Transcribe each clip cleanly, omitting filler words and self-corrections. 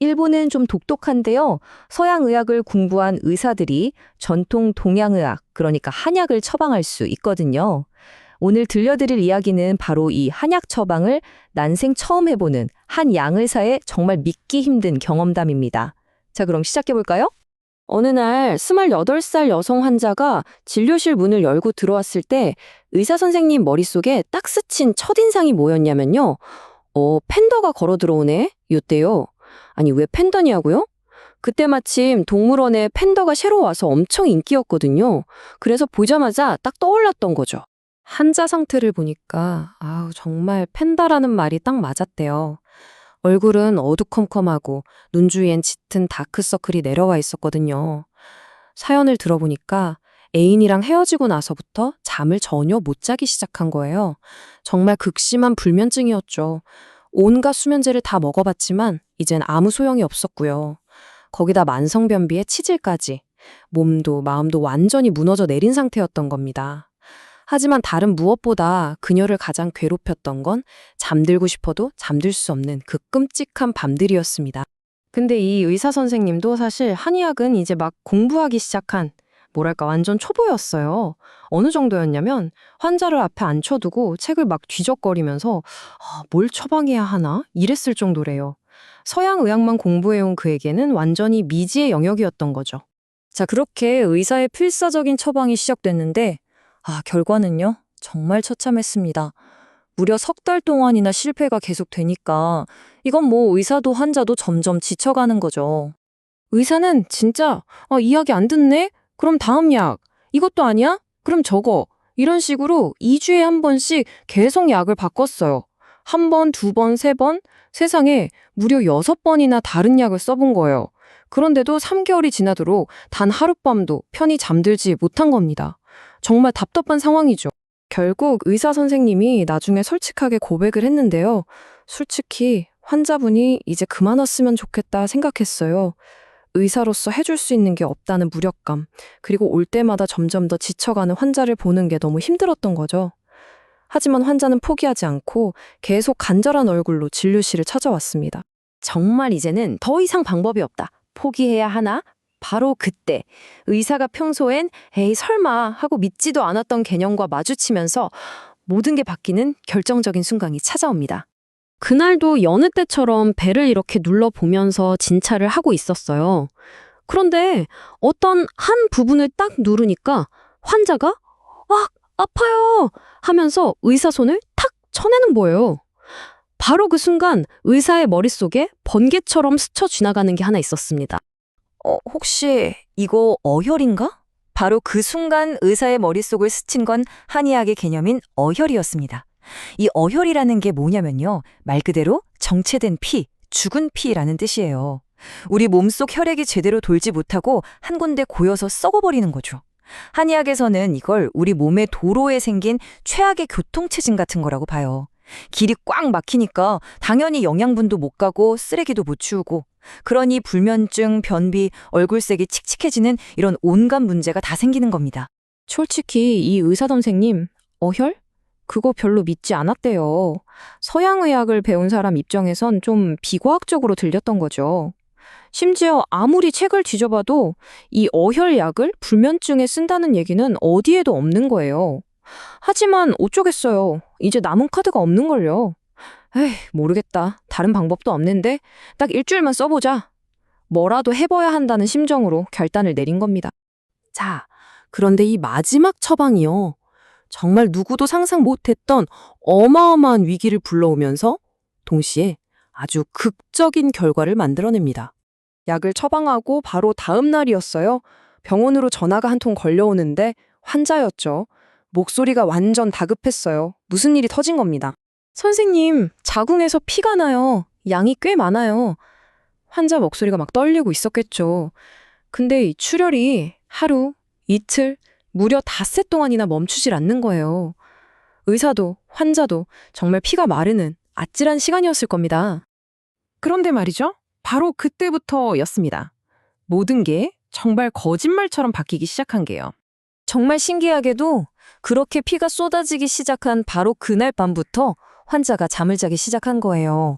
일본은 좀 독특한데요. 서양 의학을 공부한 의사들이 전통 동양의학, 그러니까 한약을 처방할 수 있거든요. 오늘 들려드릴 이야기는 바로 이 한약 처방을 난생 처음 해보는 한 양의사의 정말 믿기 힘든 경험담입니다. 자, 그럼 시작해볼까요? 어느 날 28살 여성 환자가 진료실 문을 열고 들어왔을 때 의사 선생님 머릿속에 딱 스친 첫인상이 뭐였냐면요. 팬더가 걸어 들어오네? 였대요. 아니, 왜 팬더냐고요? 그때 마침 동물원에 팬더가 새로 와서 엄청 인기였거든요. 그래서 보자마자 딱 떠올랐던 거죠. 환자 상태를 보니까 정말 팬다라는 말이 딱 맞았대요. 얼굴은 어두컴컴하고 눈 주위엔 짙은 다크서클이 내려와 있었거든요. 사연을 들어보니까 애인이랑 헤어지고 나서부터 잠을 전혀 못 자기 시작한 거예요. 정말 극심한 불면증이었죠. 온갖 수면제를 다 먹어봤지만 이젠 아무 소용이 없었고요. 거기다 만성변비에 치질까지 몸도 마음도 완전히 무너져 내린 상태였던 겁니다. 하지만 다른 무엇보다 그녀를 가장 괴롭혔던 건 잠들고 싶어도 잠들 수 없는 그 끔찍한 밤들이었습니다. 근데 이 의사 선생님도 사실 한의학은 이제 막 공부하기 시작한 뭐랄까 완전 초보였어요. 어느 정도였냐면 환자를 앞에 앉혀두고 책을 막 뒤적거리면서 뭘 처방해야 하나? 이랬을 정도래요. 서양 의학만 공부해온 그에게는 완전히 미지의 영역이었던 거죠. 자, 그렇게 의사의 필사적인 처방이 시작됐는데 결과는요? 정말 처참했습니다. 무려 석 달 동안이나 실패가 계속되니까 이건 뭐 의사도 환자도 점점 지쳐가는 거죠. 의사는 진짜 이 약이 안 듣네? 그럼 다음 약. 이것도 아니야? 그럼 저거. 이런 식으로 2주에 한 번씩 계속 약을 바꿨어요. 한 번, 두 번, 세 번, 세상에 무려 6번이나 다른 약을 써본 거예요. 그런데도 3개월이 지나도록 단 하룻밤도 편히 잠들지 못한 겁니다. 정말 답답한 상황이죠. 결국 의사 선생님이 나중에 솔직하게 고백을 했는데요. 솔직히 환자분이 이제 그만 왔으면 좋겠다 생각했어요. 의사로서 해줄 수 있는 게 없다는 무력감, 그리고 올 때마다 점점 더 지쳐가는 환자를 보는 게 너무 힘들었던 거죠. 하지만 환자는 포기하지 않고 계속 간절한 얼굴로 진료실을 찾아왔습니다. 정말 이제는 더 이상 방법이 없다. 포기해야 하나? 바로 그때 의사가 평소엔 에이 설마 하고 믿지도 않았던 개념과 마주치면서 모든 게 바뀌는 결정적인 순간이 찾아옵니다. 그날도 여느 때처럼 배를 이렇게 눌러보면서 진찰을 하고 있었어요. 그런데 어떤 한 부분을 딱 누르니까 환자가 아파요 하면서 의사 손을 탁 쳐내는 거예요. 바로 그 순간 의사의 머릿속에 번개처럼 스쳐 지나가는 게 하나 있었습니다. 혹시 이거 어혈인가? 바로 그 순간 의사의 머릿속을 스친 건 한의학의 개념인 어혈이었습니다. 이 어혈이라는 게 뭐냐면요. 말 그대로 정체된 피, 죽은 피라는 뜻이에요. 우리 몸속 혈액이 제대로 돌지 못하고 한 군데 고여서 썩어버리는 거죠. 한의학에서는 이걸 우리 몸의 도로에 생긴 최악의 교통체증 같은 거라고 봐요. 길이 꽉 막히니까 당연히 영양분도 못 가고 쓰레기도 못 치우고 그러니 불면증, 변비, 얼굴색이 칙칙해지는 이런 온갖 문제가 다 생기는 겁니다. 솔직히 이 의사 선생님, 어혈? 그거 별로 믿지 않았대요. 서양의학을 배운 사람 입장에선 좀 비과학적으로 들렸던 거죠. 심지어 아무리 책을 뒤져봐도 이 어혈약을 불면증에 쓴다는 얘기는 어디에도 없는 거예요. 하지만 어쩌겠어요. 이제 남은 카드가 없는걸요. 모르겠다. 다른 방법도 없는데 딱 일주일만 써보자. 뭐라도 해봐야 한다는 심정으로 결단을 내린 겁니다. 자, 그런데 이 마지막 처방이요. 정말 누구도 상상 못했던 어마어마한 위기를 불러오면서 동시에 아주 극적인 결과를 만들어냅니다. 약을 처방하고 바로 다음 날이었어요. 병원으로 전화가 한 통 걸려오는데 환자였죠. 목소리가 완전 다급했어요. 무슨 일이 터진 겁니다. 선생님, 자궁에서 피가 나요. 양이 꽤 많아요. 환자 목소리가 막 떨리고 있었겠죠. 근데 이 출혈이 하루, 이틀, 무려 닷새 동안이나 멈추질 않는 거예요. 의사도 환자도 정말 피가 마르는 아찔한 시간이었을 겁니다. 그런데 말이죠. 바로 그때부터였습니다. 모든 게 정말 거짓말처럼 바뀌기 시작한 게요. 정말 신기하게도 그렇게 피가 쏟아지기 시작한 바로 그날 밤부터 환자가 잠을 자기 시작한 거예요.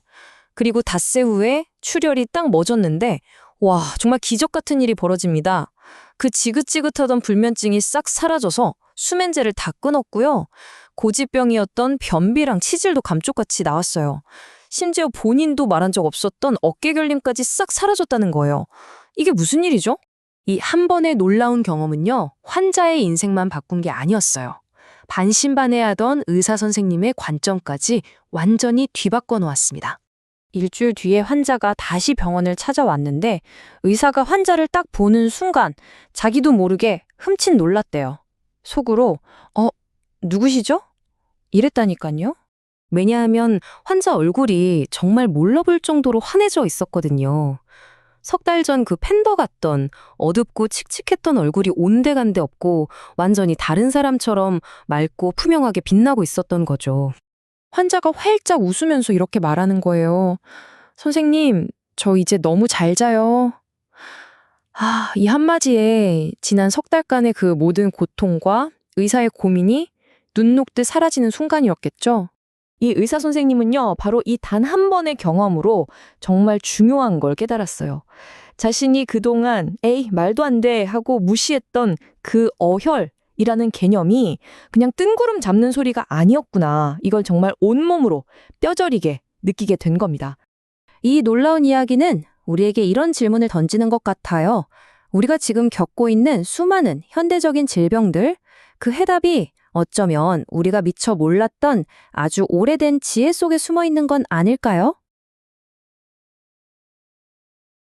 그리고 닷새 후에 출혈이 딱 멎었는데 와, 정말 기적 같은 일이 벌어집니다. 그 지긋지긋하던 불면증이 싹 사라져서 수면제를 다 끊었고요. 고지병이었던 변비랑 치질도 감쪽같이 나왔어요. 심지어 본인도 말한 적 없었던 어깨 결림까지 싹 사라졌다는 거예요. 이게 무슨 일이죠? 이 한 번의 놀라운 경험은요, 환자의 인생만 바꾼 게 아니었어요. 반신반의하던 의사 선생님의 관점까지 완전히 뒤바꿔 놓았습니다. 일주일 뒤에 환자가 다시 병원을 찾아왔는데 의사가 환자를 딱 보는 순간 자기도 모르게 흠칫 놀랐대요. 속으로 누구시죠? 이랬다니까요. 왜냐하면 환자 얼굴이 정말 몰라볼 정도로 환해져 있었거든요. 석 달 전 그 팬더 같던 어둡고 칙칙했던 얼굴이 온데간데 없고 완전히 다른 사람처럼 맑고 투명하게 빛나고 있었던 거죠. 환자가 활짝 웃으면서 이렇게 말하는 거예요. 선생님, 저 이제 너무 잘 자요. 이 한마디에 지난 석 달간의 그 모든 고통과 의사의 고민이 눈 녹듯 사라지는 순간이었겠죠. 이 의사 선생님은요, 바로 이 단 한 번의 경험으로 정말 중요한 걸 깨달았어요. 자신이 그동안 에이, 말도 안 돼 하고 무시했던 그 어혈이라는 개념이 그냥 뜬구름 잡는 소리가 아니었구나. 이걸 정말 온몸으로 뼈저리게 느끼게 된 겁니다. 이 놀라운 이야기는 우리에게 이런 질문을 던지는 것 같아요. 우리가 지금 겪고 있는 수많은 현대적인 질병들, 그 해답이 어쩌면 우리가 미처 몰랐던 아주 오래된 지혜 속에 숨어 있는 건 아닐까요?